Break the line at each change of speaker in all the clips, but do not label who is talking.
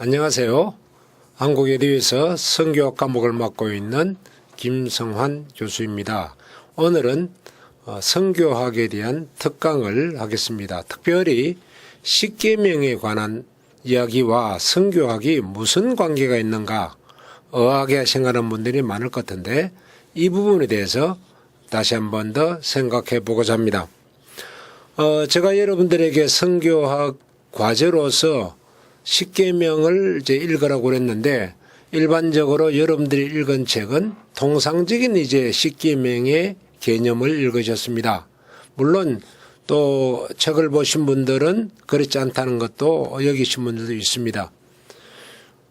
안녕하세요. 한국예대에서 성교학 과목을 맡고 있는 김성환 교수입니다. 오늘은 성교학에 대한 특강을 하겠습니다. 특별히 십계명에 관한 이야기와 성교학이 무슨 관계가 있는가 의아하게 생각하는 분들이 많을 것 같은데 이 부분에 대해서 다시 한 번 더 생각해 보고자 합니다. 제가 여러분들에게 성교학 과제로서 십계명을 이제 읽으라고 그랬는데 일반적으로 여러분들이 읽은 책은 통상적인 이제 십계명의 개념을 읽으셨습니다. 물론 또 책을 보신 분들은 그렇지 않다는 것도 여기신 분들도 있습니다.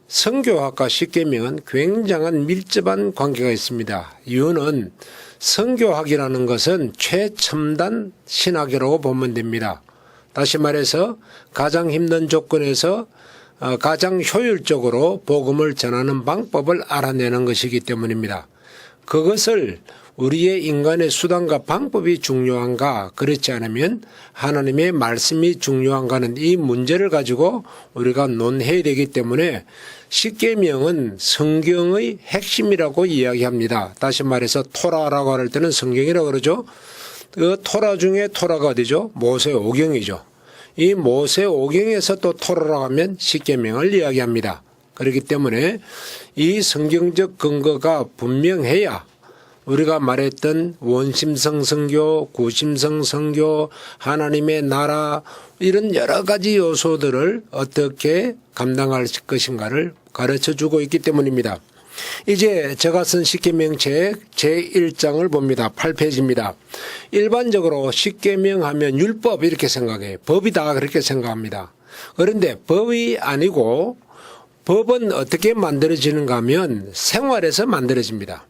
성교학과 십계명은 굉장한 밀접한 관계가 있습니다. 이유는 성교학이라는 것은 최첨단 신학이라고 보면 됩니다. 다시 말해서 가장 힘든 조건에서 가장 효율적으로 복음을 전하는 방법을 알아내는 것이기 때문입니다. 그것을 우리의 인간의 수단과 방법이 중요한가 그렇지 않으면 하나님의 말씀이 중요한가는 이 문제를 가지고 우리가 논해야 되기 때문에 십계명은 성경의 핵심이라고 이야기합니다. 다시 말해서 토라라고 할 때는 성경이라고 그러죠. 그 토라 중에 토라가 어디죠? 모세오경이죠. 이 모세오경에서 또 토라라고 하면 십계명을 이야기합니다. 그렇기 때문에 이 성경적 근거가 분명해야 우리가 말했던 원심성 선교, 구심성 선교, 하나님의 나라 이런 여러 가지 요소들을 어떻게 감당할 것인가를 가르쳐주고 있기 때문입니다. 이제 제가 쓴 십계명책 제1장을 봅니다. 8페이지입니다. 일반적으로 십계명 하면 율법 이렇게 생각해요. 법이다 그렇게 생각합니다. 그런데 법이 아니고 법은 어떻게 만들어지는가 하면 생활에서 만들어집니다.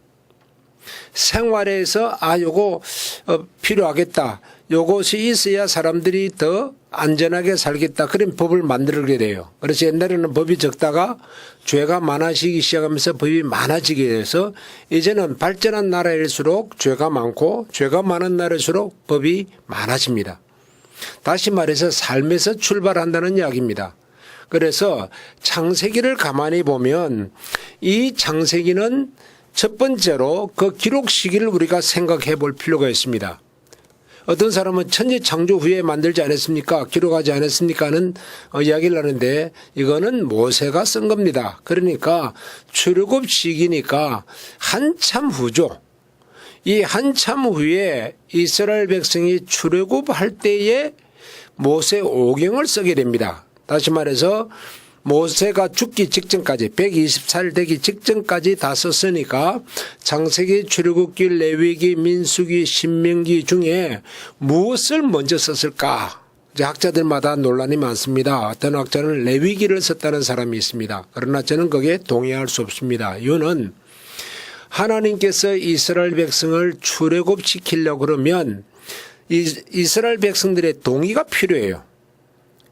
생활에서 요거 필요하겠다. 요것이 있어야 사람들이 더 안전하게 살겠다. 그런 법을 만들게 돼요. 그래서 옛날에는 법이 적다가 죄가 많아지기 시작하면서 법이 많아지게 돼서 이제는 발전한 나라일수록 죄가 많고 죄가 많은 나라일수록 법이 많아집니다. 다시 말해서 삶에서 출발한다는 이야기입니다. 그래서 창세기를 가만히 보면 이 창세기는 첫 번째로 그 기록 시기를 우리가 생각해 볼 필요가 있습니다. 어떤 사람은 천지 창조 후에 만들지 않았습니까? 기록하지 않았습니까? 하는 이야기를 하는데 이거는 모세가 쓴 겁니다. 그러니까 출애굽 시기니까 한참 후죠. 이 한참 후에 이스라엘 백성이 출애굽할 때에 모세오경을 쓰게 됩니다. 다시 말해서 모세가 죽기 직전까지 120살 되기 직전까지 다 썼으니까 창세기, 출애굽기, 레위기, 민수기, 신명기 중에 무엇을 먼저 썼을까? 이제 학자들마다 논란이 많습니다. 어떤 학자는 레위기를 썼다는 사람이 있습니다. 그러나 저는 거기에 동의할 수 없습니다. 이유는 하나님께서 이스라엘 백성을 출애굽시키려고 그러면 이스라엘 백성들의 동의가 필요해요.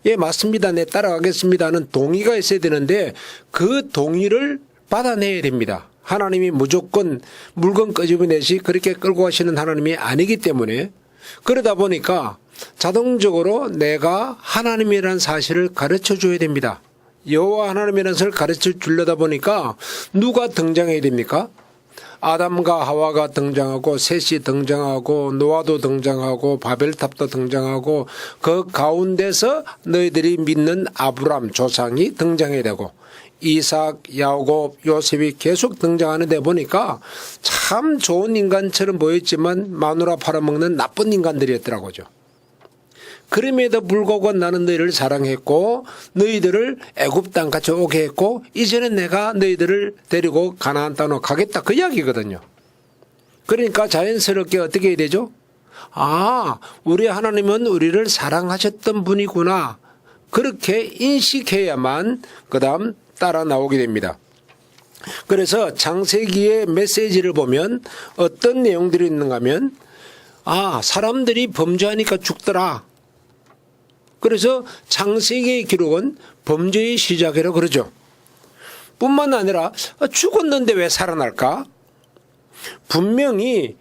예, 맞습니다. 네, 따라가겠습니다. 하는 동의가 있어야 되는데 그 동의를 받아내야 됩니다. 하나님이 무조건 물건 끄집어내시 그렇게 끌고 가시는 하나님이 아니기 때문에 그러다 보니까 자동적으로 내가 하나님이라는 사실을 가르쳐 줘야 됩니다. 여호와 하나님이라는 사실을 가르쳐 주려다 보니까 누가 등장해야 됩니까? 아담과 하와가 등장하고 셋이 등장하고 노아도 등장하고 바벨탑도 등장하고 그 가운데서 너희들이 믿는 아브람 조상이 등장해야 되고 이삭, 야곱, 요셉이 계속 등장하는데 보니까 참 좋은 인간처럼 보였지만 마누라 팔아먹는 나쁜 인간들이었더라고요. 그럼에도 불구하고 나는 너희를 사랑했고 너희들을 애굽 땅 같이 오게 했고 이제는 내가 너희들을 데리고 가나안 땅으로 가겠다 그 이야기거든요. 그러니까 자연스럽게 어떻게 해야 되죠? 우리 하나님은 우리를 사랑하셨던 분이구나. 그렇게 인식해야만 그다음 따라 나오게 됩니다. 그래서 창세기의 메시지를 보면 어떤 내용들이 있는가 하면 사람들이 범죄하니까 죽더라. 그래서 창세기의 기록은 범죄의 시작이라고 그러죠. 뿐만 아니라 죽었는데 왜 살아날까? 분명히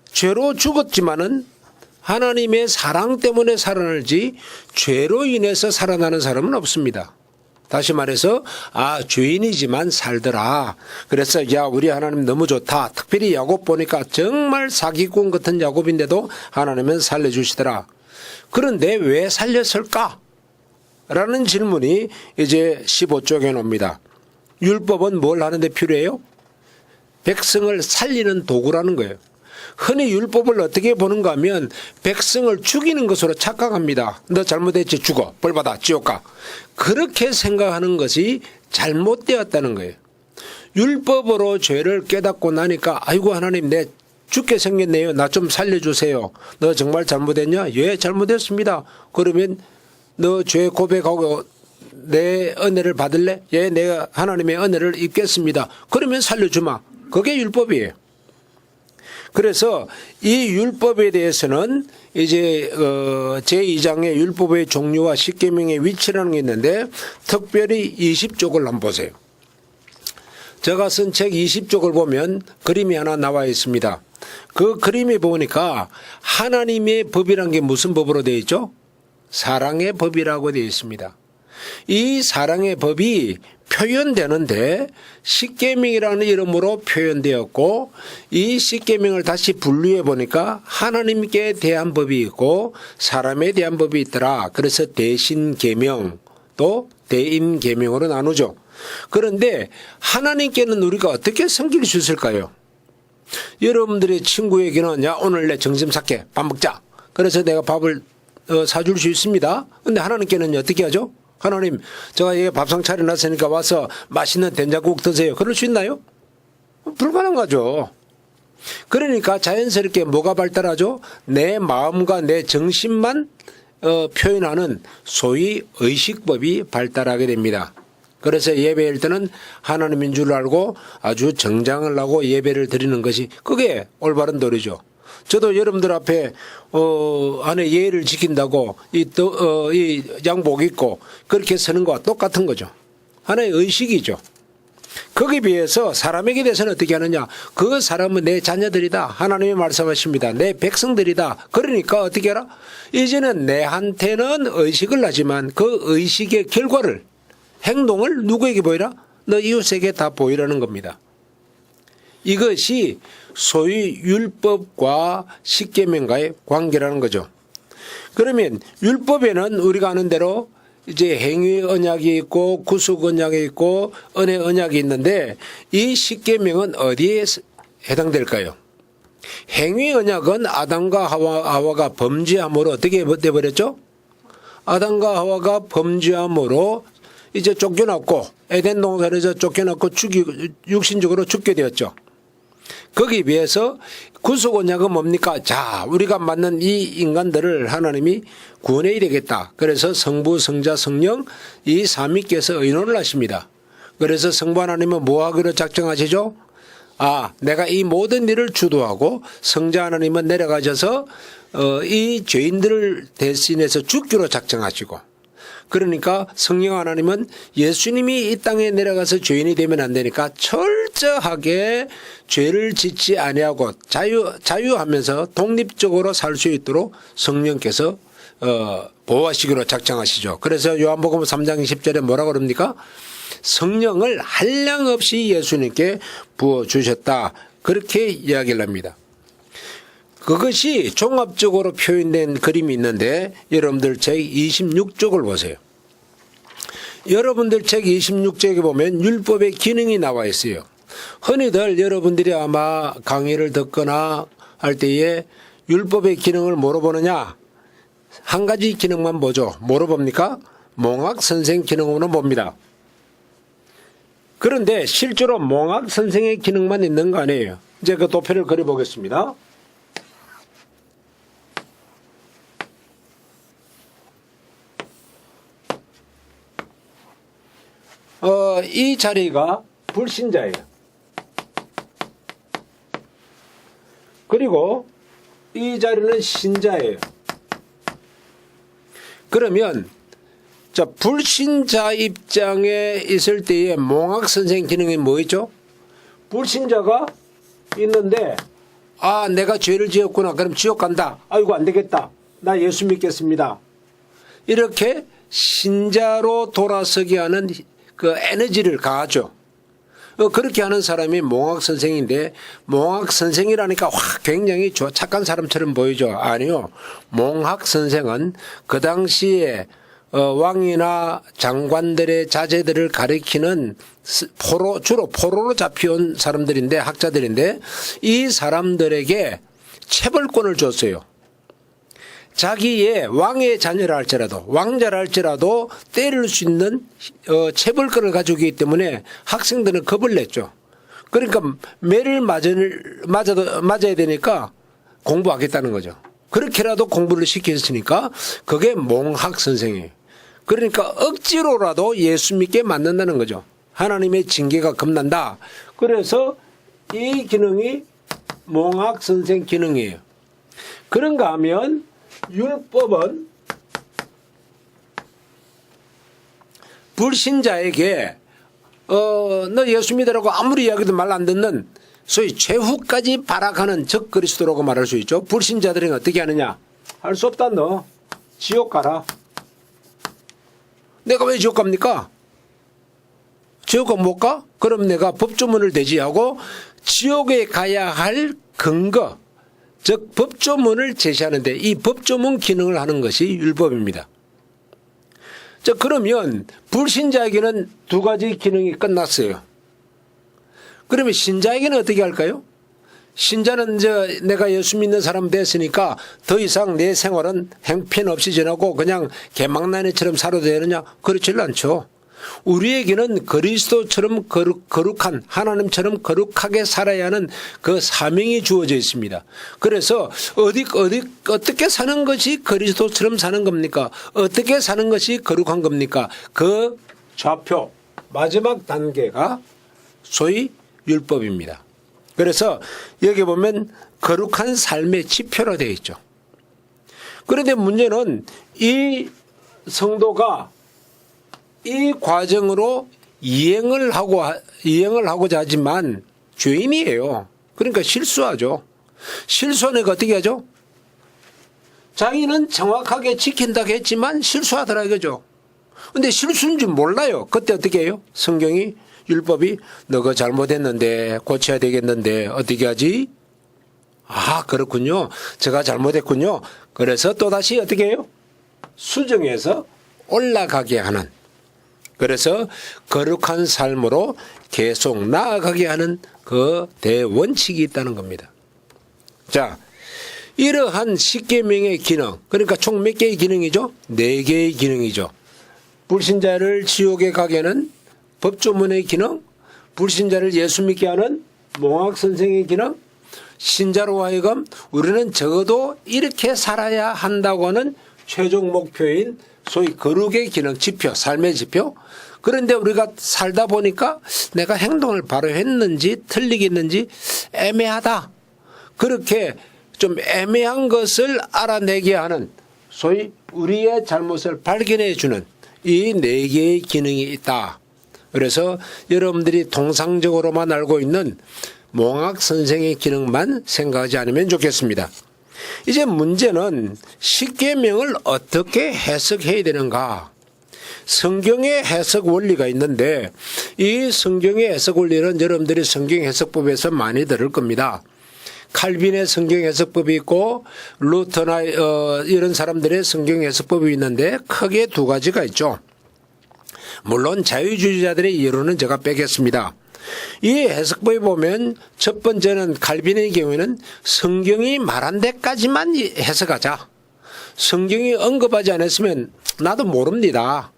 죄로 죽었지만은 하나님의 사랑 때문에 살아날지 죄로 인해서 살아나는 사람은 없습니다. 다시 말해서 죄인이지만 살더라. 그래서 야 우리 하나님 너무 좋다. 특별히 야곱 보니까 정말 사기꾼 같은 야곱인데도 하나님은 살려주시더라. 그런데 왜 살렸을까? 라는 질문이 이제 15쪽에 나옵니다. 율법은 뭘 하는데 필요해요? 백성을 살리는 도구라는 거예요. 흔히 율법을 어떻게 보는가 하면 백성을 죽이는 것으로 착각합니다. 너 잘못했지 죽어. 벌 받아. 지옥 가. 그렇게 생각하는 것이 잘못되었다는 거예요. 율법으로 죄를 깨닫고 나니까 아이고 하나님 내 죽게 생겼네요. 나 좀 살려주세요. 너 정말 잘못했냐? 예 잘못했습니다. 그러면 너 죄 고백하고 내 은혜를 받을래? 예 내가 하나님의 은혜를 입겠습니다. 그러면 살려주마. 그게 율법이에요. 그래서 이 율법에 대해서는 이제 제2장의 율법의 종류와 십계명의 위치라는 게 있는데 특별히 20쪽을 한번 보세요. 제가 쓴 책 20쪽을 보면 그림이 하나 나와 있습니다. 그 그림에 보니까 하나님의 법이란 게 무슨 법으로 되어 있죠? 사랑의 법이라고 되어 있습니다. 이 사랑의 법이 표현되는데 십계명이라는 이름으로 표현되었고 이 십계명을 다시 분류해 보니까 하나님께 대한 법이 있고 사람에 대한 법이 있더라. 그래서 대신계명 또 대인계명으로 나누죠. 그런데 하나님께는 우리가 어떻게 섬길 수 있을까요? 여러분들의 친구에게는 야 오늘 내 점심 살게 밥 먹자. 그래서 내가 밥을 사줄 수 있습니다. 그런데 하나님께는 어떻게 하죠? 하나님 제가 여기 밥상 차려놨으니까 와서 맛있는 된장국 드세요. 그럴 수 있나요? 불가능한 거죠. 그러니까 자연스럽게 뭐가 발달하죠? 내 마음과 내 정신만 표현하는 소위 의식법이 발달하게 됩니다. 그래서 예배할 때는 하나님인 줄 알고 아주 정장을 하고 예배를 드리는 것이 그게 올바른 도리죠. 저도 여러분들 앞에 안에 예의를 지킨다고 이 양복 입고 그렇게 서는 것과 똑같은 거죠. 하나의 의식이죠. 거기에 비해서 사람에게 대해서는 어떻게 하느냐. 그 사람은 내 자녀들이다. 하나님이 말씀하십니다. 내 백성들이다. 그러니까 어떻게 하라. 이제는 내한테는 의식을 하지만 그 의식의 결과를 행동을 누구에게 보이라? 너 이웃에게 다 보이라는 겁니다. 이것이 소위 율법과 십계명과의 관계라는 거죠. 그러면 율법에는 우리가 아는 대로 이제 행위 언약이 있고 구속 언약이 있고 은혜 언약이 있는데 이 십계명은 어디에 해당될까요? 행위 언약은 아담과 하와가 범죄함으로 어떻게 돼버렸죠? 아담과 하와가 범죄함으로 이제 쫓겨났고 에덴 동산에서 쫓겨났고 육신적으로 죽게 되었죠. 거기에 비해서 구속 언약은 뭡니까? 자, 우리가 만난 이 인간들을 하나님이 구원해야 되겠다. 그래서 성부, 성자, 성령 이 삼위께서 의논을 하십니다. 그래서 성부 하나님은 뭐 하기로 작정하시죠? 내가 이 모든 일을 주도하고 성자 하나님은 내려가셔서 이 죄인들을 대신해서 죽기로 작정하시고 그러니까 성령 하나님은 예수님이 이 땅에 내려가서 죄인이 되면 안 되니까 철저하게 죄를 짓지 아니하고 자유하면서 독립적으로 살 수 있도록 성령께서 보호하시기로 작정하시죠. 그래서 요한복음 3장 10절에 뭐라고 그럽니까? 성령을 한량없이 예수님께 부어주셨다. 그렇게 이야기를 합니다. 그것이 종합적으로 표현된 그림이 있는데 여러분들 책 26쪽을 보세요. 여러분들 책 26쪽에 보면 율법의 기능이 나와 있어요. 흔히들 여러분들이 아마 강의를 듣거나 할 때에 율법의 기능을 뭐로 보느냐? 한 가지 기능만 보죠. 뭐로 봅니까? 몽학 선생 기능으로 봅니다. 그런데 실제로 몽학 선생의 기능만 있는 거 아니에요. 이제 그 도표를 그려보겠습니다. 이 자리가 불신자예요. 그리고 이 자리는 신자예요. 그러면 불신자 입장에 있을 때의 몽학 선생 기능이 뭐였죠? 불신자가 있는데 내가 죄를 지었구나. 그럼 지옥 간다. 아이고 안 되겠다. 나 예수 믿겠습니다. 이렇게 신자로 돌아서게 하는 그 에너지를 가하죠. 그렇게 하는 사람이 몽학 선생인데, 몽학 선생이라니까 굉장히 착한 사람처럼 보이죠. 아니요. 몽학 선생은 그 당시에 왕이나 장관들의 자제들을 가리키는 주로 포로로 잡혀온 사람들인데, 학자들인데, 이 사람들에게 체벌권을 줬어요. 자기의 왕의 자녀라 할지라도, 왕자라 할지라도 때릴 수 있는 체벌권을 가지고 있기 때문에 학생들은 겁을 냈죠. 그러니까 매를 맞아야 되니까 공부하겠다는 거죠. 그렇게라도 공부를 시켰으니까 그게 몽학 선생이에요. 그러니까 억지로라도 예수 믿게 만든다는 거죠. 하나님의 징계가 겁난다. 그래서 이 기능이 몽학 선생 기능이에요. 그런가 하면 율법은 불신자에게 너 예수 믿으라고 아무리 이야기도 말 안 듣는 소위 최후까지 발악하는 적그리스도라고 말할 수 있죠. 불신자들은 어떻게 하느냐? 할 수 없다. 너 지옥 가라. 내가 왜 지옥 갑니까? 지옥 못 가? 그럼 내가 법조문을 대지하고 지옥에 가야 할 근거, 즉 법조문을 제시하는데 이 법조문 기능을 하는 것이 율법입니다. 자, 그러면 불신자에게는 두 가지 기능이 끝났어요. 그러면 신자에게는 어떻게 할까요? 신자는 내가 예수 믿는 사람 됐으니까 더 이상 내 생활은 행편없이 지나고 그냥 개망나니처럼 살아도 되느냐? 그렇지 않죠. 우리에게는 그리스도처럼 거룩한, 하나님처럼 거룩하게 살아야 하는 그 사명이 주어져 있습니다. 그래서 어떻게 사는 것이 그리스도처럼 사는 겁니까? 어떻게 사는 것이 거룩한 겁니까? 그 좌표, 마지막 단계가 소위 율법입니다. 그래서 여기 보면 거룩한 삶의 지표로 되어 있죠. 그런데 문제는 이 성도가 이 과정으로 이행을 하고자 하지만 죄인이에요. 그러니까 실수하죠. 실수하니까 어떻게 하죠? 자기는 정확하게 지킨다고 했지만 실수하더라 이거죠. 근데 실수인 줄 몰라요. 그때 어떻게 해요? 성경이, 율법이 너가 잘못했는데 고쳐야 되겠는데 어떻게 하지? 아, 그렇군요. 제가 잘못했군요. 그래서 또다시 어떻게 해요? 수정해서 올라가게 하는, 그래서 거룩한 삶으로 계속 나아가게 하는 그 대원칙이 있다는 겁니다. 자, 이러한 십계명의 기능, 그러니까 총 몇 개의 기능이죠? 4개의 기능이죠. 불신자를 지옥에 가게 하는 법조문의 기능, 불신자를 예수 믿게 하는 몽학 선생의 기능, 신자로 하여금 우리는 적어도 이렇게 살아야 한다고 하는 최종 목표인 소위 거룩의 기능, 지표, 삶의 지표. 그런데 우리가 살다 보니까 내가 행동을 바로 했는지 틀리겠는지 애매하다. 그렇게 좀 애매한 것을 알아내게 하는 소위 우리의 잘못을 발견해 주는 이 4개의 기능이 있다. 그래서 여러분들이 통상적으로만 알고 있는 몽학 선생의 기능만 생각하지 않으면 좋겠습니다. 이제 문제는 십계명을 어떻게 해석해야 되는가? 성경의 해석 원리가 있는데 이 성경의 해석 원리는 여러분들이 성경 해석법에서 많이 들을 겁니다. 칼빈의 성경 해석법이 있고 루터나 이런 사람들의 성경 해석법이 있는데 크게 2가지가 있죠. 물론 자유주의자들의 이론은 제가 빼겠습니다. 이 해석법에 보면 첫 번째는 칼빈의 경우에는 성경이 말한 데까지만 해석하자. 성경이 언급하지 않았으면 나도 모릅니다.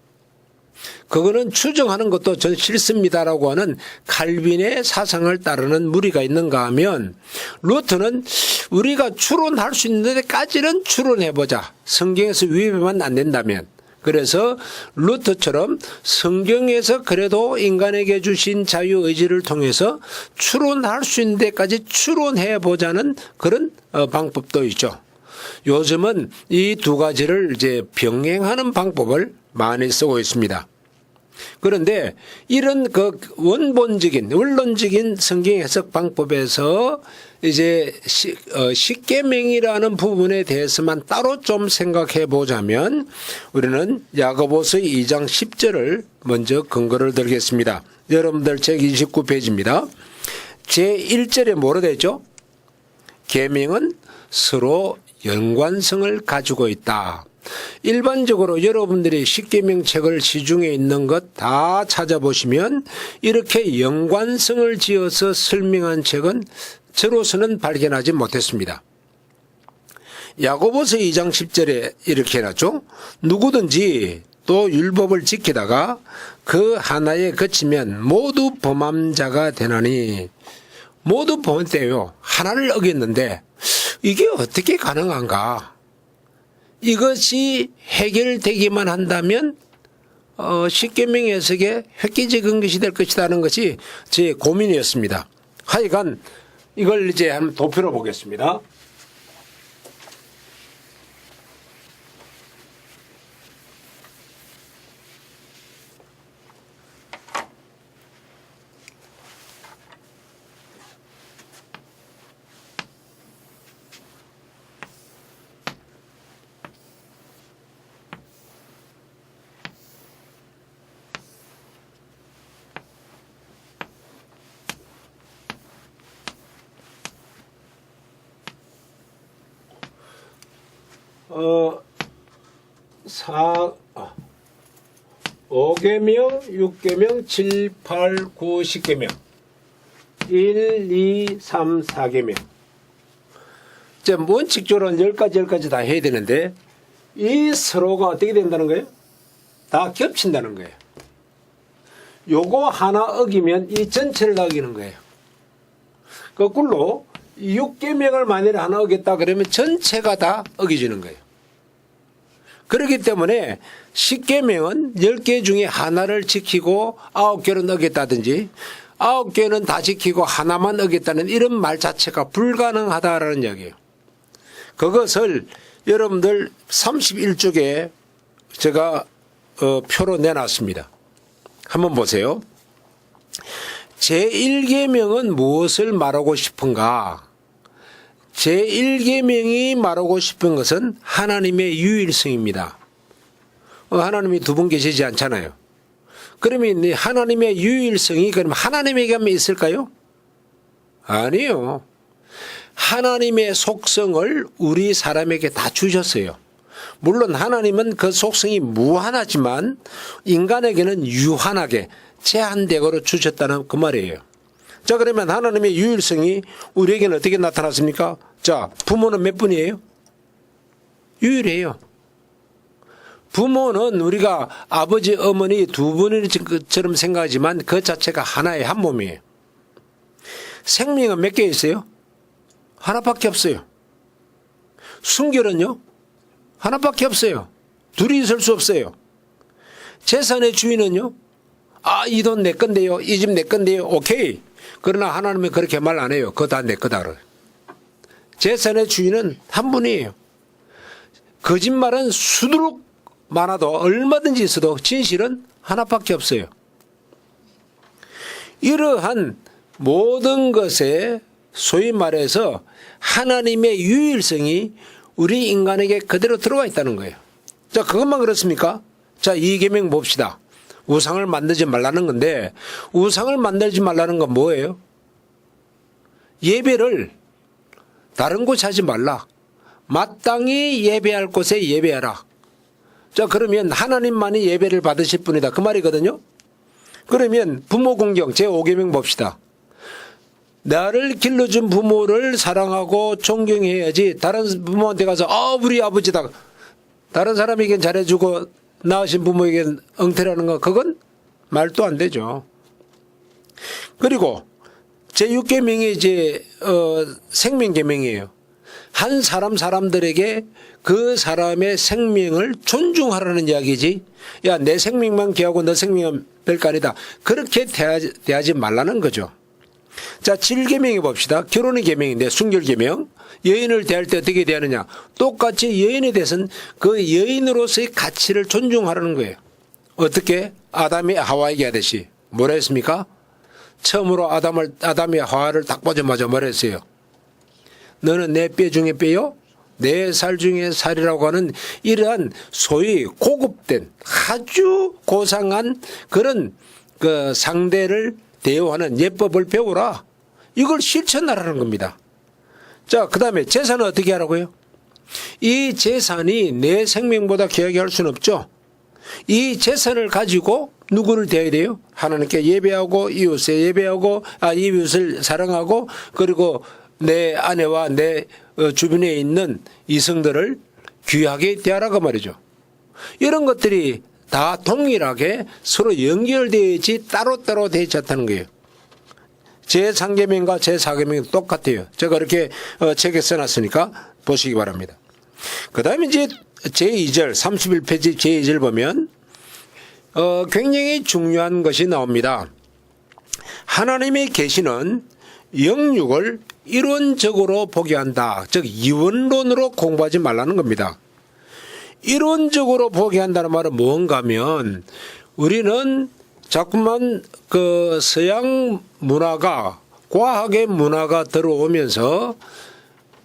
그거는 추정하는 것도 전 싫습니다라고 하는 칼빈의 사상을 따르는 무리가 있는가 하면 루터는 우리가 추론할 수 있는 데까지는 추론해보자. 성경에서 위배만 안 된다면. 그래서 루터처럼 성경에서 그래도 인간에게 주신 자유의지를 통해서 추론할 수 있는 데까지 추론해보자는 그런 방법도 있죠. 요즘은 이 2가지를 이제 병행하는 방법을 많이 쓰고 있습니다. 그런데 이런 그 원론적인 성경 해석 방법에서 이제 십계명이라는 부분에 대해서만 따로 좀 생각해 보자면 우리는 야고보서 2장 10절을 먼저 근거를 들겠습니다. 여러분들 책 29페이지입니다. 제1절에 뭐로 되죠? 계명은 서로 연관성을 가지고 있다. 일반적으로 여러분들이 십계명 책을 시중에 있는 것 다 찾아보시면 이렇게 연관성을 지어서 설명한 책은 저로서는 발견하지 못했습니다. 야고보서 2장 10절에 이렇게 해놨죠. 누구든지 또 율법을 지키다가 그 하나에 그치면 모두 범한 자가 되나니. 모두 범했대요. 하나를 어겼는데 이게 어떻게 가능한가? 이것이 해결되기만 한다면 십계명 해석에 획기적인 것이 될 것이라는 것이 제 고민이었습니다. 하여간 이걸 이제 한번 도표로 보겠습니다. 사 5계명, 6계명, 7, 8, 9, 10계명 1, 2, 3, 4계명 이제 원칙적으로는 10가지 다 해야 되는데 이 서로가 어떻게 된다는 거예요? 다 겹친다는 거예요. 요거 하나 어기면 이 전체를 다 어기는 거예요. 거꾸로 6계명을 만약에 하나 어겼다 그러면 전체가 다 어겨지는 거예요. 그렇기 때문에 10계명은 10개 중에 하나를 지키고 9개는 어겼다든지 9개는 다 지키고 하나만 어겼다는 이런 말 자체가 불가능하다라는 이야기예요. 그것을 여러분들 31쪽에 제가 표로 내놨습니다. 한번 보세요. 제1계명은 무엇을 말하고 싶은가? 제1계명이 말하고 싶은 것은 하나님의 유일성입니다. 하나님이 두 분 계시지 않잖아요. 그러면 하나님의 유일성이 그럼 하나님에게만 있을까요? 아니요. 하나님의 속성을 우리 사람에게 다 주셨어요. 물론 하나님은 그 속성이 무한하지만 인간에게는 유한하게 제한되도록 주셨다는 그 말이에요. 자, 그러면 하나님의 유일성이 우리에게는 어떻게 나타났습니까? 자, 부모는 몇 분이에요? 유일해요. 부모는 우리가 아버지, 어머니 두 분처럼 생각하지만 그 자체가 하나의 한 몸이에요. 생명은 몇 개 있어요? 하나밖에 없어요. 순결은요? 하나밖에 없어요. 둘이 있을 수 없어요. 재산의 주인은요? 아, 이 돈 내 건데요. 이 집 내 건데요. 오케이. 그러나 하나님은 그렇게 말 안 해요. 그거 다 내 거다. 재산의 주인은 한 분이에요. 거짓말은 수두룩 많아도 얼마든지 있어도 진실은 하나밖에 없어요. 이러한 모든 것에 소위 말해서 하나님의 유일성이 우리 인간에게 그대로 들어와 있다는 거예요. 자, 그것만 그렇습니까? 자, 이 계명 봅시다. 우상을 만들지 말라는 건데 우상을 만들지 말라는 건 뭐예요? 예배를 다른 곳에 하지 말라. 마땅히 예배할 곳에 예배하라. 자, 그러면 하나님만이 예배를 받으실 분이다. 그 말이거든요. 그러면 부모 공경 제5계명 봅시다. 나를 길러준 부모를 사랑하고 존경해야지 다른 부모한테 가서 우리 아버지다. 다른 사람에겐 잘해주고 낳으신 부모에겐 엉터리하는 거 그건 말도 안 되죠. 그리고 제6계명이 이제 생명계명이에요. 한 사람들에게 그 사람의 생명을 존중하라는 이야기지. 야, 내 생명만 귀하고 너 생명은 별거 아니다. 그렇게 대하지 말라는 거죠. 자, 7계명에 봅시다. 결혼의 계명인데 순결계명. 여인을 대할 때 어떻게 대하느냐. 똑같이 여인에 대해서는 그 여인으로서의 가치를 존중하라는 거예요. 어떻게? 아담이 하와에게 하듯이. 뭐라 했습니까? 처음으로 아담이 하와를 딱 보자마자 뭐라 했어요? 너는 내 뼈 중에 뼈요? 내 살 중에 살이라고 하는 이러한 소위 고급된 아주 고상한 그런 그 상대를 대우하는 예법을 배우라. 이걸 실천하라는 겁니다. 자, 그 다음에 제사는 어떻게 하라고요? 이 제사이 내 생명보다 귀하게 할 수는 없죠. 이 제사를 가지고 누구를 대해야 돼요? 하나님께 예배하고 이웃에 예배하고 이웃을 사랑하고 그리고 내 아내와 내 주변에 있는 이성들을 귀하게 대하라고 말이죠. 이런 것들이 다 동일하게 서로 연결되어야지 따로따로 되지 않다는 거예요. 제3계명과 제4계명이 똑같아요. 제가 이렇게 책에 써놨으니까 보시기 바랍니다. 그 다음에 이제 제2절 31페이지 제2절 보면 굉장히 중요한 것이 나옵니다. 하나님의 계시는 영육을 이론적으로 보게 한다. 즉 이원론으로 공부하지 말라는 겁니다. 이론적으로 보게 한다는 말은 뭔가 하면 우리는 자꾸만 그 서양 문화가 과학의 문화가 들어오면서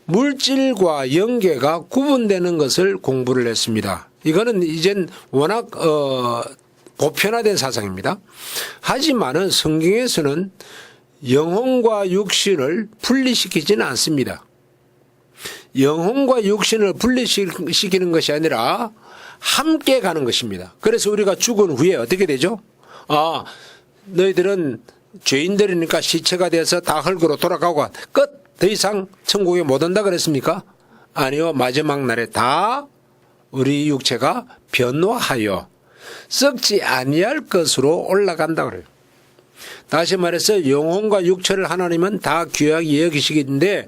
물질과 영계가 구분되는 것을 공부를 했습니다. 이거는 이젠 워낙 보편화된 사상입니다. 하지만은 성경에서는 영혼과 육신을 분리시키지는 않습니다. 영혼과 육신을 분리시키는 것이 아니라 함께 가는 것입니다. 그래서 우리가 죽은 후에 어떻게 되죠? 너희들은 죄인들이니까 시체가 돼서 다 흙으로 돌아가고 끝! 더 이상 천국에 못 온다 그랬습니까? 아니요. 마지막 날에 다 우리 육체가 변화하여 썩지 아니할 것으로 올라간다 그래요. 다시 말해서 영혼과 육체를 하나님은 다 귀하게 여기시기인데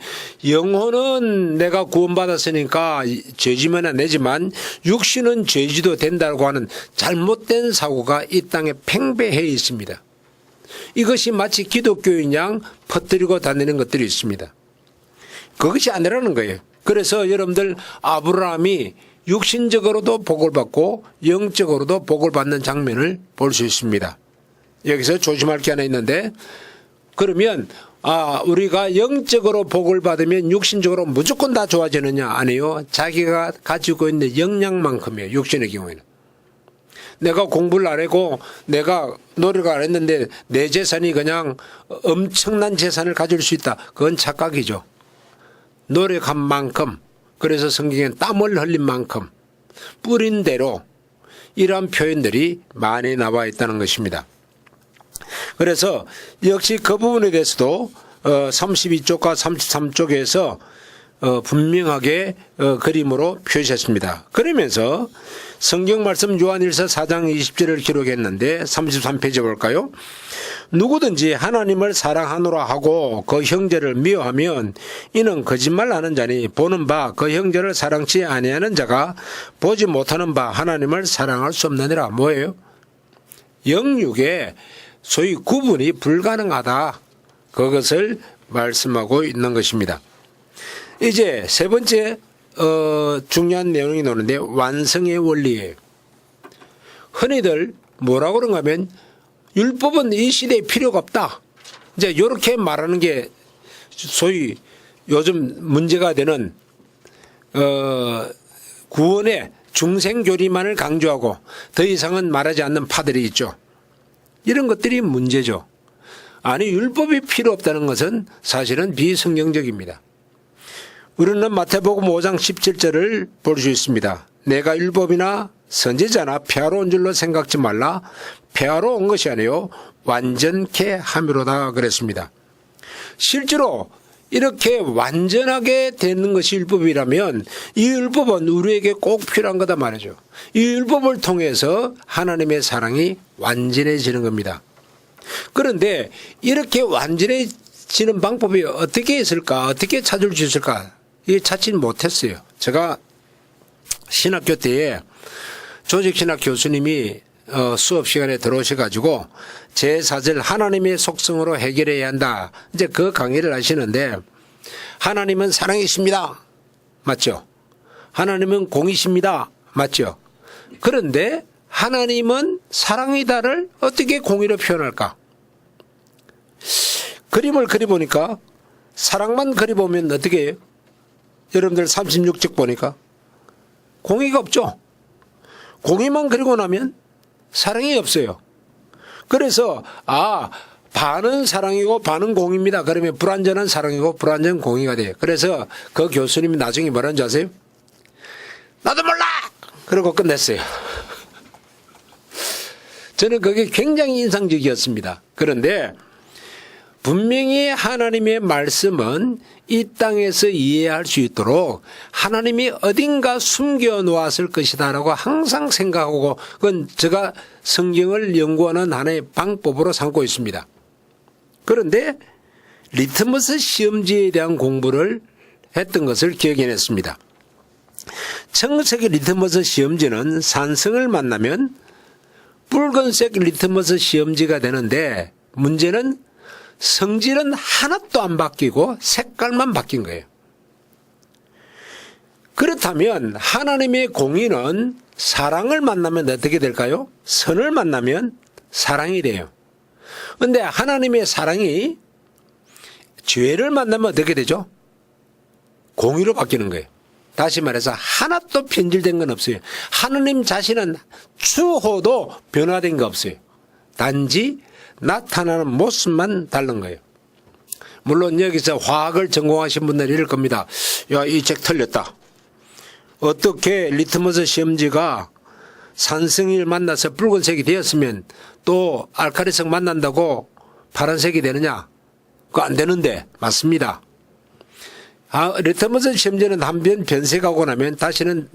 영혼은 내가 구원받았으니까 죄지면 내지만 육신은 죄지도 된다고 하는 잘못된 사고가 이 땅에 팽배해 있습니다. 이것이 마치 기독교인 양 퍼뜨리고 다니는 것들이 있습니다. 그것이 아니라는 거예요. 그래서 여러분들 아브라함이 육신적으로도 복을 받고 영적으로도 복을 받는 장면을 볼 수 있습니다. 여기서 조심할 게 하나 있는데 그러면 우리가 영적으로 복을 받으면 육신적으로 무조건 다 좋아지느냐? 아니요. 자기가 가지고 있는 역량만큼이에요. 육신의 경우에는. 내가 공부를 안 하고 내가 노력을 안 했는데 내 재산이 그냥 엄청난 재산을 가질 수 있다. 그건 착각이죠. 노력한 만큼 그래서 성경엔 땀을 흘린 만큼 뿌린 대로 이러한 표현들이 많이 나와 있다는 것입니다. 그래서 역시 그 부분에 대해서도 32쪽과 33쪽에서 분명하게 그림으로 표시했습니다. 그러면서 성경 말씀 요한일서 4장 20절을 기록했는데 33페이지 볼까요? 누구든지 하나님을 사랑하노라 하고 그 형제를 미워하면 이는 거짓말하는 자니 보는 바 그 형제를 사랑치 아니하는 자가 보지 못하는 바 하나님을 사랑할 수 없느니라. 뭐예요? 영육에 소위 구분이 불가능하다. 그것을 말씀하고 있는 것입니다. 이제 세 번째 중요한 내용이 나오는데 완성의 원리예요. 흔히들 뭐라고 그런가 하면 율법은 이 시대에 필요가 없다. 이제 이렇게 말하는 게 소위 요즘 문제가 되는 구원의 중생교리만을 강조하고 더 이상은 말하지 않는 파들이 있죠. 이런 것들이 문제죠. 아니 율법이 필요 없다는 것은 사실은 비성경적입니다. 우리는 마태복음 5장 17절을 볼 수 있습니다. 내가 율법이나 선지자나 폐하러 온 줄로 생각지 말라. 폐하러 온 것이 아니요 완전케 함이로다 그랬습니다. 실제로 이렇게 완전하게 되는 것이 율법이라면 이 율법은 우리에게 꼭 필요한 거다 말이죠. 이 율법을 통해서 하나님의 사랑이 완전해지는 겁니다. 그런데 이렇게 완전해지는 방법이 어떻게 있을까? 어떻게 찾을 수 있을까? 이게 찾지 못했어요. 제가 신학교 때에 조직신학 교수님이 수업 시간에 들어오셔가지고 제4절 하나님의 속성으로 해결해야 한다. 이제 그 강의를 하시는데 하나님은 사랑이십니다. 맞죠? 하나님은 공이십니다. 맞죠? 그런데 하나님은 사랑이다를 어떻게 공의로 표현할까? 그림을 그려보니까 사랑만 그려보면 어떻게 해요? 여러분들 36쪽 보니까 공의가 없죠. 공의만 그리고 나면 사랑이 없어요. 그래서 반은 사랑이고 반은 공의입니다. 그러면 불완전한 사랑이고 불완전한 공의가 돼요. 그래서 그 교수님이 나중에 뭐라는지 아세요? 나도 몰라! 그러고 끝냈어요. 저는 그게 굉장히 인상적이었습니다. 그런데 분명히 하나님의 말씀은 이 땅에서 이해할 수 있도록 하나님이 어딘가 숨겨 놓았을 것이다라고 항상 생각하고 그건 제가 성경을 연구하는 하나의 방법으로 삼고 있습니다. 그런데 리트머스 시험지에 대한 공부를 했던 것을 기억해냈습니다. 청색의 리트머스 시험지는 산성을 만나면 붉은색 리트머스 시험지가 되는데 문제는 성질은 하나도 안 바뀌고 색깔만 바뀐 거예요. 그렇다면 하나님의 공의는 사랑을 만나면 어떻게 될까요? 선을 만나면 사랑이 돼요. 그런데 하나님의 사랑이 죄를 만나면 어떻게 되죠? 공의로 바뀌는 거예요. 다시 말해서 하나도 변질된 건 없어요. 하나님 자신은 추호도 변화된 거 없어요. 단지 나타나는 모습만 다른 거예요. 물론 여기서 화학을 전공하신 분들이 이럴 겁니다. 야, 이 책 틀렸다. 어떻게 리트머스 시험지가 산성을 만나서 붉은색이 되었으면 또 알칼리성 만난다고 파란색이 되느냐? 그거 안 되는데. 맞습니다. 리트머스 시험지는 한 번 변색하고 나면 다시는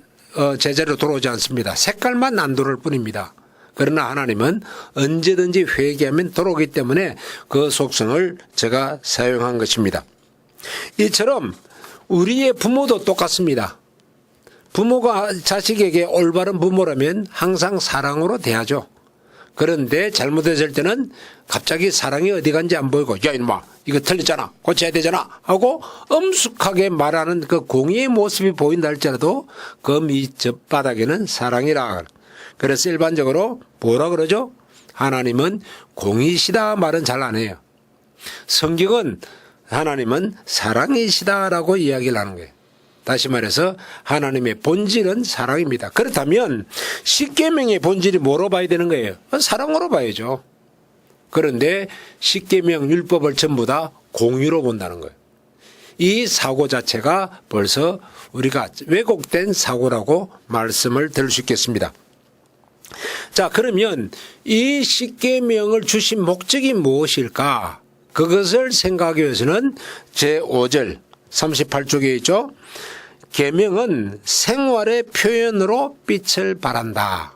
제자리로 돌아오지 않습니다. 색깔만 안 돌아올 뿐입니다. 그러나 하나님은 언제든지 회개하면 돌아오기 때문에 그 속성을 제가 사용한 것입니다. 이처럼 우리의 부모도 똑같습니다. 부모가 자식에게 올바른 부모라면 항상 사랑으로 대하죠. 그런데 잘못했을 때는 갑자기 사랑이 어디 간지 안 보이고 야 이놈아 이거 틀렸잖아 고쳐야 되잖아 하고 엄숙하게 말하는 그 공의의 모습이 보인다 할지라도 그 밑바닥에는 사랑이라. 그래서 일반적으로 뭐라 그러죠? 하나님은 공의시다 말은 잘 안 해요. 성경은 하나님은 사랑이시다라고 이야기를 하는 거예요. 다시 말해서 하나님의 본질은 사랑입니다. 그렇다면 십계명의 본질이 뭐로 봐야 되는 거예요? 사랑으로 봐야죠. 그런데 십계명 율법을 전부 다 공의로 본다는 거예요. 이 사고 자체가 벌써 우리가 왜곡된 사고라고 말씀을 드릴 수 있겠습니다. 자, 그러면 이 십계명을 주신 목적이 무엇일까? 그것을 생각하기 위해서는 제5절 38쪽에 있죠. 계명은 생활의 표현으로 빛을 발한다.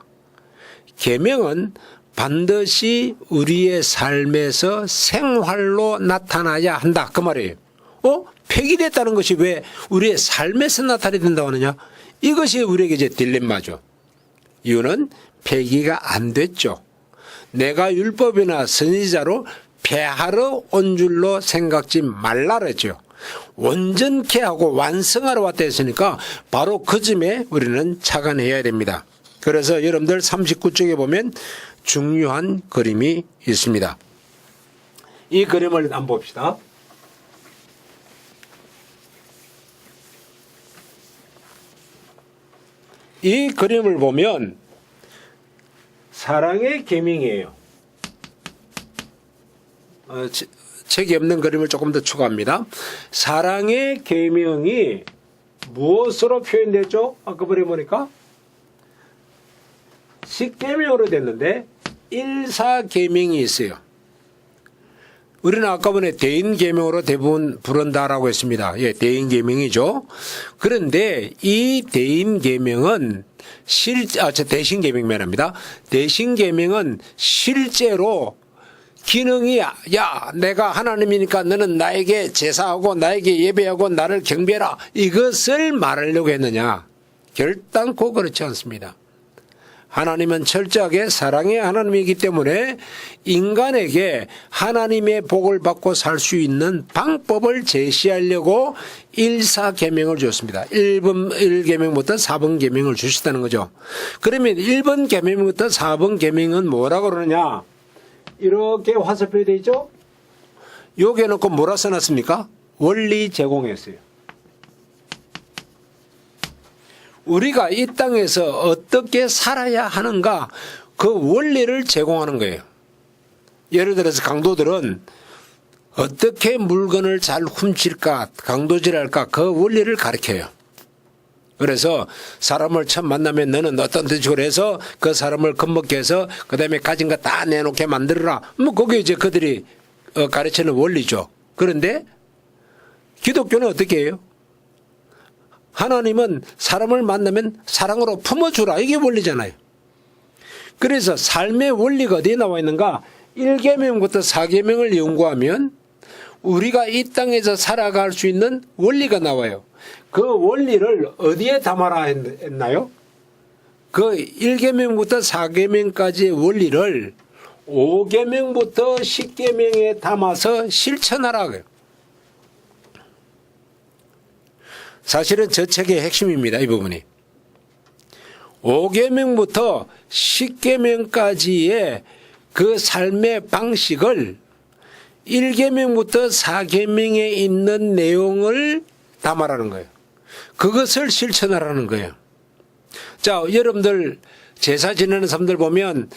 계명은 반드시 우리의 삶에서 생활로 나타나야 한다. 그 말이에요. 폐기됐다는 것이 왜 우리의 삶에서 나타나야 된다고 하느냐? 이것이 우리에게 이제 딜레마죠. 이유는 폐기가 안 됐죠. 내가 율법이나 선지자로 폐하러 온 줄로 생각지 말라 그랬죠. 온전케 하고 완성하러 왔다 했으니까 바로 그 점에 우리는 착안해야 됩니다. 그래서 여러분들 39쪽에 보면 중요한 그림이 있습니다. 이 그림을 한번 봅시다. 이 그림을 보면 사랑의 계명이에요. 책이 없는 그림을 조금 더 추가합니다. 사랑의 계명이 무엇으로 표현됐죠? 아까 보니까 십계명으로 됐는데 일사계명이 있어요. 우리는 아까 전에 대인계명으로 대부분 부른다라고 했습니다. 예, 대인계명이죠. 그런데 이 대인계명은 대신계명 말합니다. 대신계명은 실제로 기능이 야 내가 하나님이니까 너는 나에게 제사하고 나에게 예배하고 나를 경배하라 이것을 말하려고 했느냐? 결단코 그렇지 않습니다. 하나님은 철저하게 사랑의 하나님이기 때문에 인간에게 하나님의 복을 받고 살 수 있는 방법을 제시하려고 1,4계명을 주었습니다. 1계명부터 4번 계명을 주셨다는 거죠. 그러면 1번 계명부터 4번 계명은 뭐라고 그러느냐? 이렇게 화살표에 되어 있죠? 여기에 놓고 뭐라 써놨습니까? 원리 제공했어요. 우리가 이 땅에서 어떻게 살아야 하는가 그 원리를 제공하는 거예요. 예를 들어서 강도들은 어떻게 물건을 잘 훔칠까 강도질할까 그 원리를 가르쳐요. 그래서 사람을 처음 만나면 너는 어떤 식으로 해서 그 사람을 겁먹게 해서 그 다음에 가진 거 다 내놓게 만들어라. 뭐 그게 이제 그들이 가르치는 원리죠. 그런데 기독교는 어떻게 해요? 하나님은 사람을 만나면 사랑으로 품어주라. 이게 원리잖아요. 그래서 삶의 원리가 어디에 나와 있는가? 1계명부터 4계명을 연구하면 우리가 이 땅에서 살아갈 수 있는 원리가 나와요. 그 원리를 어디에 담아라 했나요? 그 1계명부터 4계명까지의 원리를 5계명부터 10계명에 담아서 실천하라고요. 사실은 저 책의 핵심입니다. 이 부분이. 5계명부터 10계명까지의 그 삶의 방식을 1계명부터 4계명에 있는 내용을 담아라는 거예요. 그것을 실천하라는 거예요. 자, 여러분들 제사 지내는 사람들 보면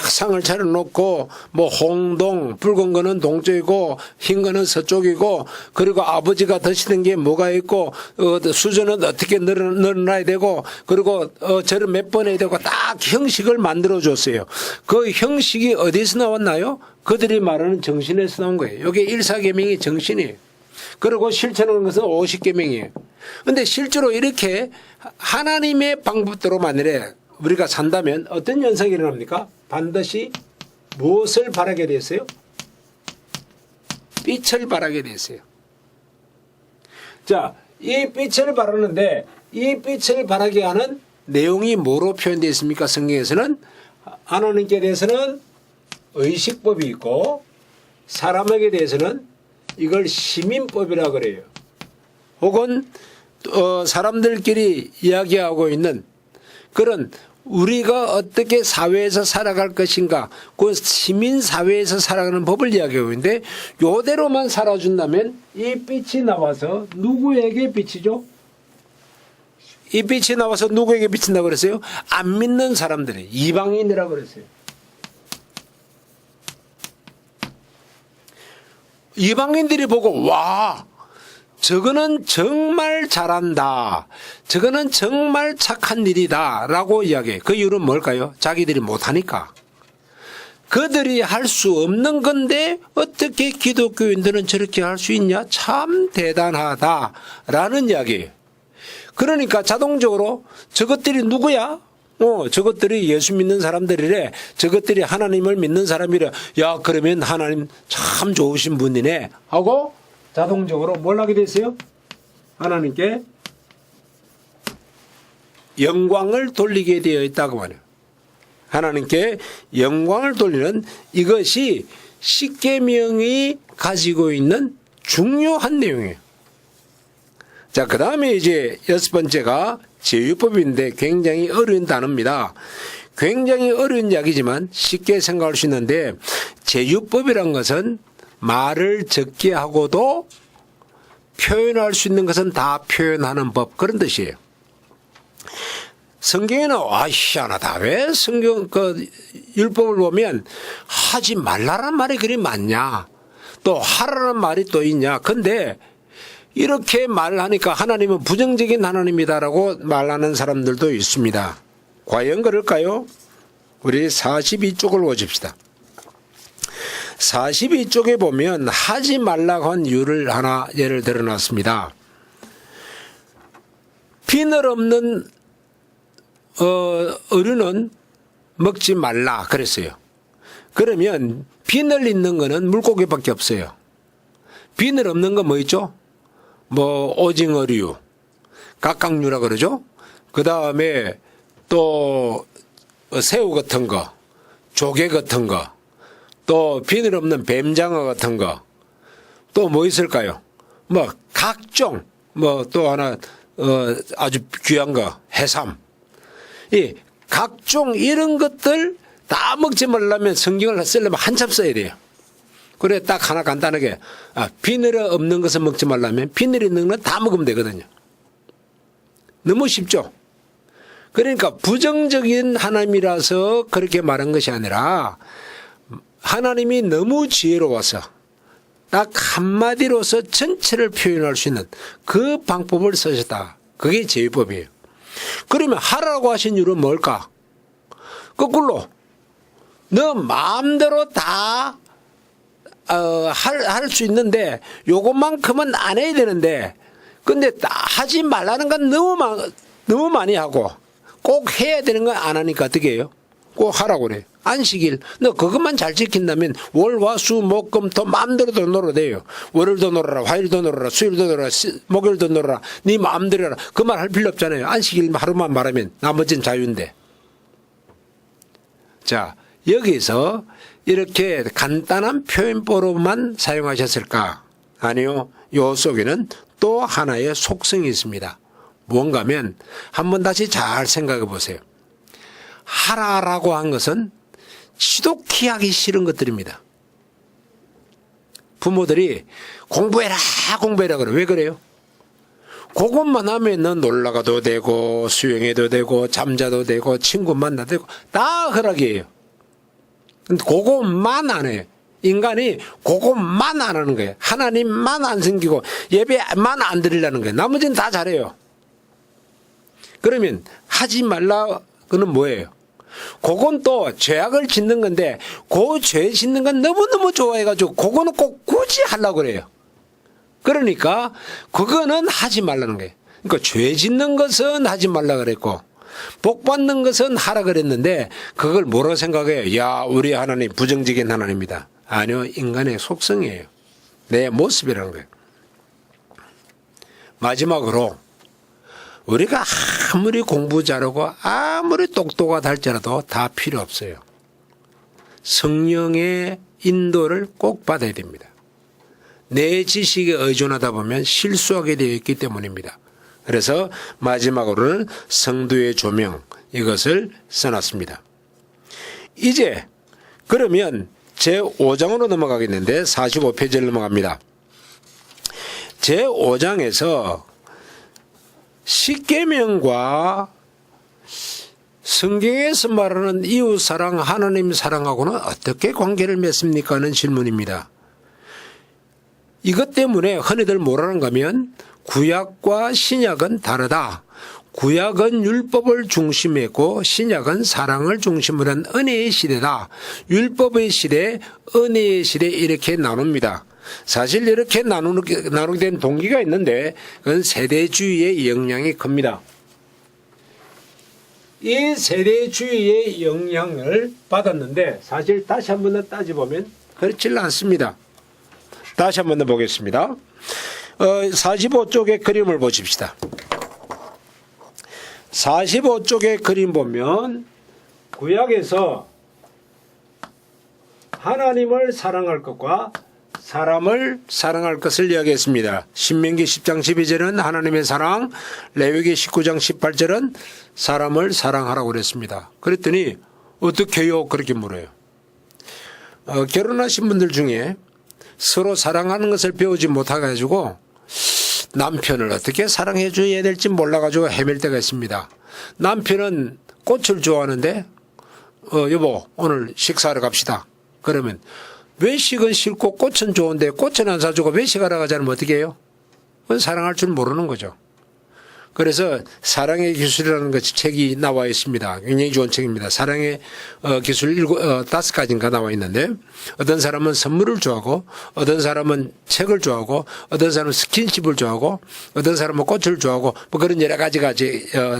상을 차려놓고 뭐 홍동 붉은 거는 동쪽이고 흰 거는 서쪽이고 그리고 아버지가 드시는 게 뭐가 있고 수저는 어떻게 늘어놔야 되고 그리고 절을 몇 번 해야 되고 딱 형식을 만들어 줬어요. 그 형식이 어디서 나왔나요? 그들이 말하는 정신에서 나온 거예요. 이게 1,4계명의 정신이에요. 그리고 실천하는 것은 50계명이에요. 그런데 실제로 이렇게 하나님의 방법대로 만일에 우리가 산다면 어떤 현상이 일어납니까? 반드시 무엇을 바라게 됐어요? 빛을 바라게 됐어요. 자, 이 빛을 바라는데 이 빛을 바라게 하는 내용이 뭐로 표현되어 있습니까? 성경에서는 하나님께 대해서는 의식법이 있고 사람에게 대해서는 이걸 시민법이라고 그래요. 혹은 사람들끼리 이야기하고 있는 그런 우리가 어떻게 사회에서 살아갈 것인가 그 시민사회에서 살아가는 법을 이야기하고 있는데 이대로만 살아준다면 이 빛이 나와서 누구에게 비치죠? 이 빛이 나와서 누구에게 비친다고 그랬어요? 안 믿는 사람들이 이방인이라고 그랬어요. 이방인들이 보고 와 저거는 정말 잘한다. 저거는 정말 착한 일이다. 라고 이야기해요. 그 이유는 뭘까요? 자기들이 못하니까. 그들이 할 수 없는 건데 어떻게 기독교인들은 저렇게 할 수 있냐? 참 대단하다. 라는 이야기예요. 그러니까 자동적으로 저것들이 누구야? 저것들이 예수 믿는 사람들이래. 저것들이 하나님을 믿는 사람이래. 야, 그러면 하나님 참 좋으신 분이네. 하고 자동적으로 뭘 하게 됐어요? 하나님께 영광을 돌리게 되어 있다고 말해요. 하나님께 영광을 돌리는 이것이 십계명이 가지고 있는 중요한 내용이에요. 자, 그 다음에 이제 6번째가 제유법인데 굉장히 어려운 단어입니다. 굉장히 어려운 이야기지만 쉽게 생각할 수 있는데 제유법이란 것은 말을 적게 하고도 표현할 수 있는 것은 다 표현하는 법 그런 뜻이에요. 성경에는 희한하다. 왜 성경 율법을 보면 하지 말라는 말이 그리 많냐. 또 하라는 말이 또 있냐. 근데 이렇게 말을 하니까 하나님은 부정적인 하나님이다라고 말하는 사람들도 있습니다. 과연 그럴까요? 우리 42쪽을 보십시다. 42쪽에 보면 하지 말라고 한 이유를 하나 예를 들어놨습니다. 비늘 없는 어류는 먹지 말라 그랬어요. 그러면 비늘 있는 거는 물고기밖에 없어요. 비늘 없는 건 뭐 있죠? 뭐 오징어류, 각각류라 그러죠. 그 다음에 또 새우 같은 거, 조개 같은 거, 또 비늘 없는 뱀장어 같은 거, 또 뭐 있을까요? 뭐 각종 뭐 또 하나 아주 귀한 거 해삼. 이 각종 이런 것들 다 먹지 말려면 성경을 쓰려면 한참 써야 돼요. 그래 딱 하나 간단하게 비늘 없는 것을 먹지 말려면 비늘 있는 건 다 먹으면 되거든요. 너무 쉽죠. 그러니까 부정적인 하나님이라서 그렇게 말한 것이 아니라 하나님이 너무 지혜로워서 딱 한마디로서 전체를 표현할 수 있는 그 방법을 쓰셨다. 그게 제의법이에요. 그러면 하라고 하신 이유는 뭘까? 거꾸로 너 마음대로 다 할 수 있는데 요것만큼은 안 해야 되는데 근데 하지 말라는 건 너무 많이 하고 꼭 해야 되는 건 안 하니까 어떻게 해요? 꼭 하라고 그래. 안식일. 너 그것만 잘 지킨다면 월, 화, 수, 목, 금, 토 마음대로 도 놀아도 돼요. 월요일도 놀아라, 화요일도 놀아라, 수요일도 놀아라, 목요일도 놀아라. 네 마음대로 해라. 그 말 할 필요 없잖아요. 안식일 하루만 말하면 나머지는 자유인데. 자, 여기서 이렇게 간단한 표현법으로만 사용하셨을까? 아니요. 요 속에는 또 하나의 속성이 있습니다. 뭔가 하면 한번 다시 잘 생각해 보세요. 하라라고 한 것은 지독히 하기 싫은 것들입니다. 부모들이 공부해라 그래. 왜 그래요? 그것만 하면 넌 놀러가도 되고 수영해도 되고 잠자도 되고 친구 만나도 되고 다 허락이에요. 근데 그것만 안 해요. 인간이 그것만 안 하는 거예요. 하나님만 안 섬기고 예배만 안 드리려는 거예요. 나머지는 다 잘해요. 그러면 하지 말라고는 뭐예요? 그건 또 죄악을 짓는 건데 그 죄 짓는 건 너무너무 좋아해가지고 그거는 꼭 굳이 하려고 그래요. 그러니까 그거는 하지 말라는 거예요. 그러니까 죄 짓는 것은 하지 말라 그랬고 복 받는 것은 하라 그랬는데 그걸 뭐라고 생각해요? 야, 우리 하나님 부정적인 하나님이다. 아니요, 인간의 속성이에요. 내 모습이라는 거예요. 마지막으로 우리가 아무리 공부 잘하고 아무리 똑똑하다 할지라도 다 필요 없어요. 성령의 인도를 꼭 받아야 됩니다. 내 지식에 의존하다 보면 실수하게 되어 있기 때문입니다. 그래서 마지막으로는 성도의 조명 이것을 써놨습니다. 이제 그러면 제5장으로 넘어가겠는데 45페이지를 넘어갑니다. 제5장에서 십계명과 성경에서 말하는 이웃사랑, 하나님 사랑하고는 어떻게 관계를 맺습니까? 하는 질문입니다. 이것 때문에 흔히들 뭐라는가 하면 구약과 신약은 다르다. 구약은 율법을 중심에 했고 신약은 사랑을 중심으로 한 은혜의 시대다. 율법의 시대, 은혜의 시대 이렇게 나눕니다. 사실 이렇게 나누게 된 동기가 있는데 그건 세대주의의 영향이 큽니다. 이 세대주의의 영향을 받았는데 사실 다시 한 번 더 따져보면 그렇지 않습니다. 다시 한 번 더 보겠습니다. 45쪽의 그림을 보십시다. 45쪽의 그림 보면 구약에서 하나님을 사랑할 것과 사람을 사랑할 것을 이야기했습니다. 신명기 10장 12절은 하나님의 사랑, 레위기 19장 18절은 사람을 사랑하라고 그랬습니다. 그랬더니 어떻게 해요? 그렇게 물어요. 결혼하신 분들 중에 서로 사랑하는 것을 배우지 못해가지고 남편을 어떻게 사랑해 줘야 될지 몰라가지고 헤맬 때가 있습니다. 남편은 꽃을 좋아하는데 여보 오늘 식사하러 갑시다. 그러면 외식은 싫고 꽃은 좋은데 꽃은 안 사주고 외식하러 가자면 어떻게 해요? 그건 사랑할 줄 모르는 거죠. 그래서 사랑의 기술이라는 것 책이 나와 있습니다. 굉장히 좋은 책입니다. 사랑의 기술 5가지인가 나와 있는데 어떤 사람은 선물을 좋아하고 어떤 사람은 책을 좋아하고 어떤 사람은 스킨십을 좋아하고 어떤 사람은 꽃을 좋아하고 뭐 그런 여러 가지가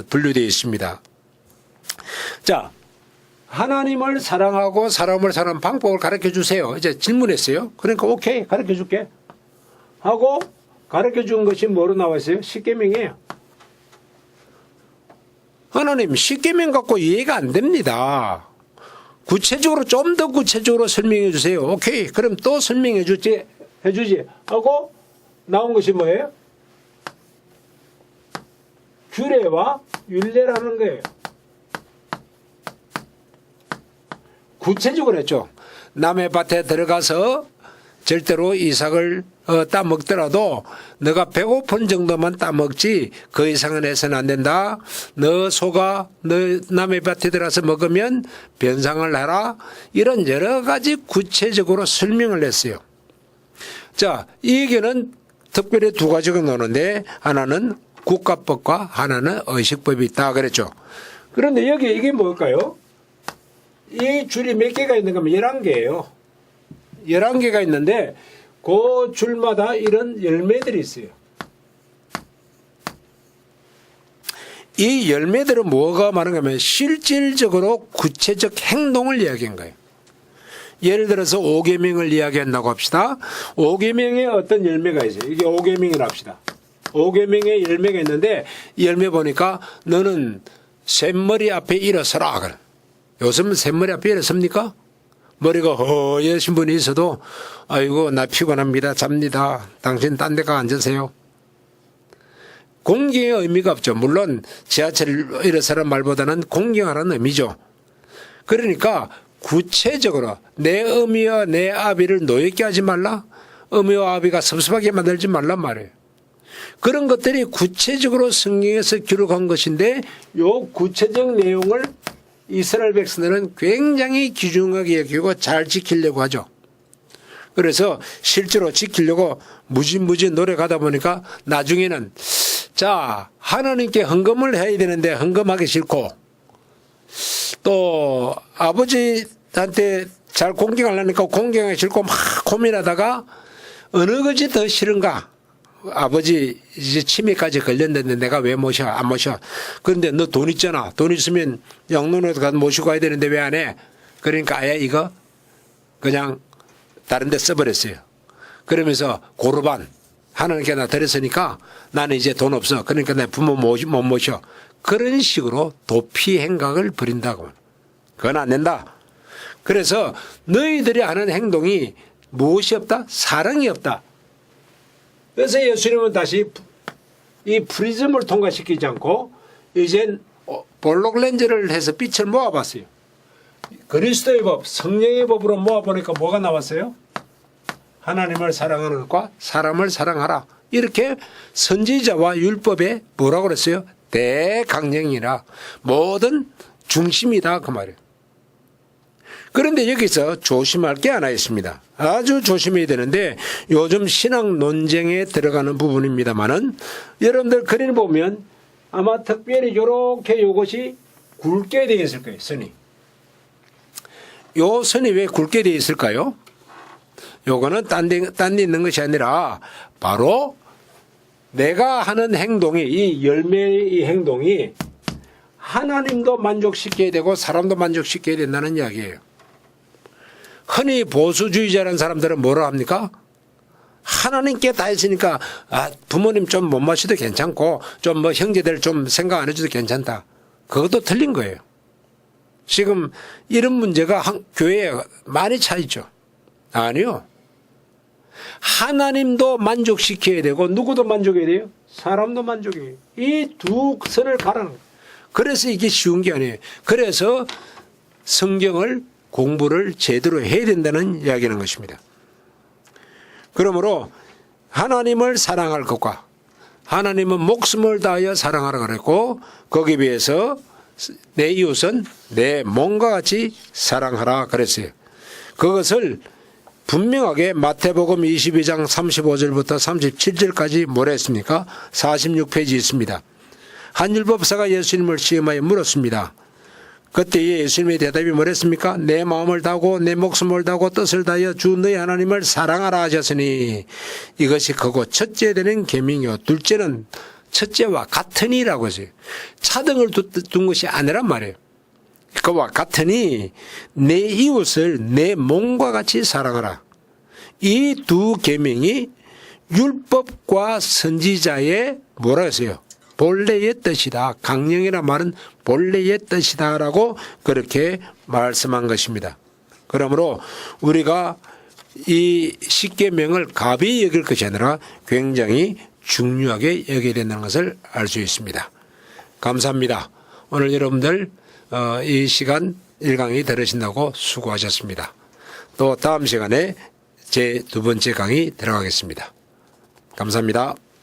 분류되어 있습니다. 자, 하나님을 사랑하고 사람을 사랑하는 방법을 가르쳐 주세요. 이제 질문했어요. 그러니까 오케이 가르쳐 줄게 하고 가르쳐 준 것이 뭐로 나와 있어요? 십계명이에요. 하나님 10계명 갖고 이해가 안 됩니다. 구체적으로 좀 더 구체적으로 설명해 주세요. 오케이. 그럼 또 설명해 주지 하고 나온 것이 뭐예요? 규례와 율례라는 거예요. 구체적으로 했죠. 남의 밭에 들어가서 절대로 이삭을 따먹더라도 너가 배고픈 정도만 따먹지 그 이상은 해서는 안 된다. 너 소가 너 남의 밭에 들어가서 먹으면 변상을 하라. 이런 여러 가지 구체적으로 설명을 했어요. 자, 이 얘기는 특별히 두 가지가 나오는데 하나는 국가법과 하나는 의식법이 있다 그랬죠. 그런데 여기 이게 뭘까요? 이 줄이 몇 개가 있는가 하면 11개예요. 11개가 있는데 그 줄마다 이런 열매들이 있어요. 이 열매들은 뭐가 말하는 거면 실질적으로 구체적 행동을 이야기한 거예요. 예를 들어서 5계명을 이야기한다고 합시다. 5계명에 어떤 열매가 있어요. 이게 5계명이라 합시다. 5계명에 열매가 있는데 이 열매 보니까 너는 샘머리 앞에 일어서라. 그래. 요즘은 샘머리 앞에 일어섭니까? 머리가 허여신 분이 있어도 아이고 나 피곤합니다. 잡니다. 당신 딴 데 가 앉으세요. 공경의 의미가 없죠. 물론 지하철 일어서란 말보다는 공경하라는 의미죠. 그러니까 구체적으로 내 어미와 내 아비를 노엽게 하지 말라. 어미와 아비가 섭섭하게 만들지 말란 말이에요. 그런 것들이 구체적으로 성경에서 기록한 것인데 요 구체적 내용을 이스라엘 백성들은 굉장히 귀중하게 여기고 잘 지키려고 하죠. 그래서 실제로 지키려고 무진무진 노력하다 보니까 나중에는 자 하나님께 헌금을 해야 되는데 헌금하기 싫고 또 아버지한테 잘 공경하려니까 공경하기 싫고 막 고민하다가 어느 것이 더 싫은가. 아버지 이제 치매까지 걸렸는데 내가 왜 모셔 안 모셔. 그런데 너 돈 있잖아. 돈 있으면 영론에도 가서 모시고 가야 되는데 왜 안 해. 그러니까 아예 이거 그냥 다른 데 써버렸어요. 그러면서 고르반 하나님께 나 드렸으니까 나는 이제 돈 없어. 그러니까 내 부모 못 모셔. 그런 식으로 도피 행각을 벌인다고. 그건 안 된다. 그래서 너희들이 하는 행동이 무엇이 없다? 사랑이 없다. 그래서 예수님은 다시 이 프리즘을 통과시키지 않고 이젠 볼록 렌즈를 해서 빛을 모아봤어요. 그리스도의 법, 성령의 법으로 모아보니까 뭐가 나왔어요? 하나님을 사랑하는 것과 사람을 사랑하라. 이렇게 선지자와 율법에 뭐라고 그랬어요? 대강령이라 모든 중심이다 그 말이에요. 그런데 여기서 조심할 게 하나 있습니다. 아주 조심해야 되는데 요즘 신학 논쟁에 들어가는 부분입니다만은 여러분들 그림을 보면 아마 특별히 이렇게 이것이 굵게 되어 있을 거예요. 선이. 요 선이 왜 굵게 되어 있을까요? 요거는 딴 데 있는 것이 아니라 바로 내가 하는 행동이 이 열매의 이 행동이 하나님도 만족시켜야 되고 사람도 만족시켜야 된다는 이야기예요. 흔히 보수주의자라는 사람들은 뭐라 합니까? 하나님께 다 했으니까 부모님 좀 못 마셔도 괜찮고 좀 뭐 형제들 좀 생각 안 해줘도 괜찮다. 그것도 틀린 거예요. 지금 이런 문제가 교회에 많이 차 있죠. 아니요. 하나님도 만족시켜야 되고 누구도 만족해야 돼요? 사람도 만족해요. 이 두 선을 가라는 거예요. 그래서 이게 쉬운 게 아니에요. 그래서 성경을 공부를 제대로 해야 된다는 이야기하는 것입니다. 그러므로 하나님을 사랑할 것과 하나님은 목숨을 다하여 사랑하라 그랬고 거기에 비해서 내 이웃은 내 몸과 같이 사랑하라 그랬어요. 그것을 분명하게 마태복음 22장 35절부터 37절까지 뭐라 했습니까? 46페이지 있습니다. 한 율법사가 예수님을 시험하여 물었습니다. 그때에 예수님의 대답이 뭐랬습니까? 내 마음을 다하고 내 목숨을 다하고 뜻을 다하여 주 너희 하나님을 사랑하라 하셨으니 이것이 크고 첫째 되는 계명이요 둘째는 첫째와 같으니라고 했어요. 차등을 둔 것이 아니란 말이에요. 그와 같으니 내 이웃을 내 몸과 같이 사랑하라. 이 두 계명이 율법과 선지자의 뭐라 했어요? 본래의 뜻이다. 강령이라 말은 본래의 뜻이다라고 그렇게 말씀한 것입니다. 그러므로 우리가 이 십계명을 가벼이 여길 것이 아니라 굉장히 중요하게 여겨야 된다는 것을 알 수 있습니다. 감사합니다. 오늘 여러분들 이 시간 1강의 들으신다고 수고하셨습니다. 또 다음 시간에 제 두 번째 강의 들어가겠습니다. 감사합니다.